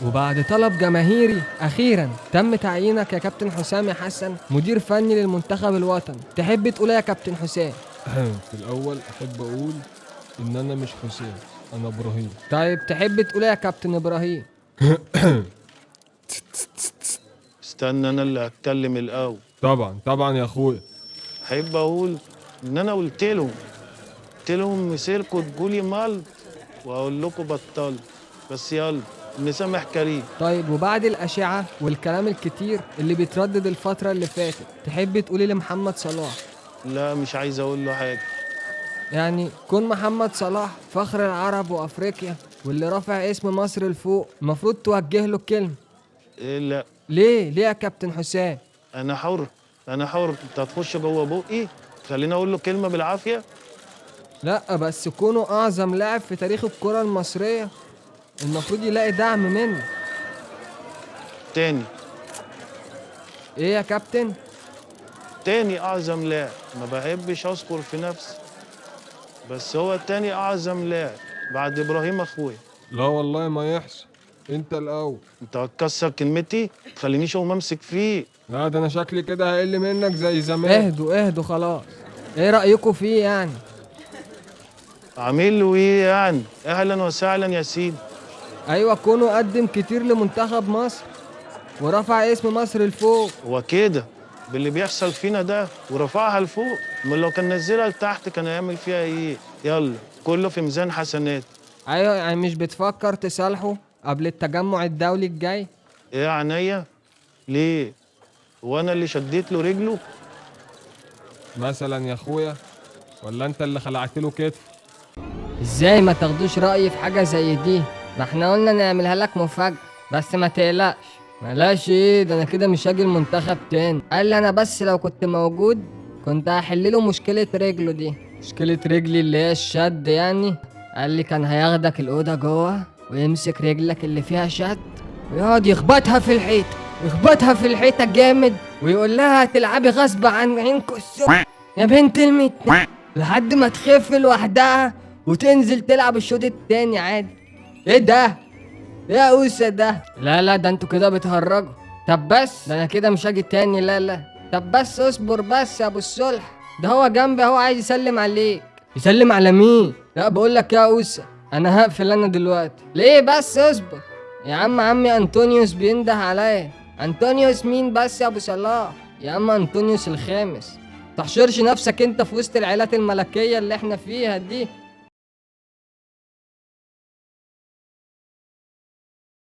وبعد طلب جماهيري أخيرا تم تعيينك يا كابتن حسام يا حسن مدير فني للمنتخب الوطني. تحب تقول إيه يا كابتن حسام؟ في الأول أحب أقول إن أنا مش حسين، أنا إبراهيم. طيب تحب تقول إيه يا كابتن إبراهيم؟ استنى انا اللي هتكلم الاول. طبعا يا أخويا. احب اقول ان انا قلت لهم مسيركم تقولي مال واقول لكم بطل. بس يلا مسامح كريم. طيب وبعد الأشعة والكلام الكتير اللي بيتردد الفترة اللي فاتت تحب تقولي لمحمد صلاح؟ لا مش عايز اقول له حاجه. يعني كون محمد صلاح فخر العرب وأفريقيا واللي رافع اسم مصر لفوق المفروض توجه له الكلمة. إيه لا ليه يا كابتن حسام؟ انا حر انت هتخش جوه بقي خليني اقول له كلمه بالعافيه. لا بس كونه أعظم لاعب في تاريخ الكرة المصرية المفروض يلاقي دعم منه. تاني ايه يا كابتن؟ تاني اعظم لاعب. ما بحبش اذكر في نفسي بس هو تاني اعظم لاعب بعد ابراهيم اخويا. لا والله ما يحصل، أنت الأول. انت هتكسر كلمتي تخلينيش اقوم امسك فيه. لا ده أنا شكلي كده هقل منك زي زمان. اهدوا خلاص. ايه رأيكم فيه يعني؟ عامل له ايه يعني؟ اهلا وسهلا يا سيدي. ايوه كونه قدم كتير لمنتخب مصر ورفع اسم مصر لفوق. هو كده باللي بيحصل فينا ده ورفعها لفوق؟ امال لو كان نزلها لتحت كان هيعمل فيها ايه؟ يلا كله في ميزان حسنات. ايوه يعني مش بتفكر تصالحه قبل التجمع الدولي الجاي؟ ايه يا عينيا؟ ليه؟ هو انا اللي شديت له رجله؟ مثلا يا أخويا، ولا أنت اللي خلعت له كتف؟ ازاي ما تاخدوش رأيي في حاجة زي دي؟ ما احنا قلنا نعملها لك مفاجأة. بس ما تقلقش. ملاش ايه ده، انا كده مش هاجي المنتخب تاني. قال لي انا بس لو كنت موجود كنت هحل له مشكلة رجله دي. مشكلة رجلي اللي هي الشد يعني. قال لي كان هياخدك الأوضة جوه ويمسك رجلك اللي فيها شد ويقعد يخبطها في الحيطة جامد ويقول لها هتلعبي غصب عن عينكوا السوق يا بنت لحد ما تخف لوحدها وتنزل تلعب الشوط التاني عادي. ايه ده؟ ايه يا اوسه ده؟ لا ده انتوا كده بتهرجوا. طب بس ده انا كده مش هاجي تاني. لا طب بس اصبر بس يا ابو الصلح. ده هو جنبي اهو عايز يسلم عليك. يسلم على مين؟ لا بقول لك يا اوسه انا هقفل انا دلوقتي. ليه بس اصبر يا عمي انطونيوس بينده عليا. انطونيوس مين بس يا ابو صلاح؟ يا عم انطونيوس الخامس. تحشرش نفسك انت في وسط العائلات الملكية اللي احنا فيها دي.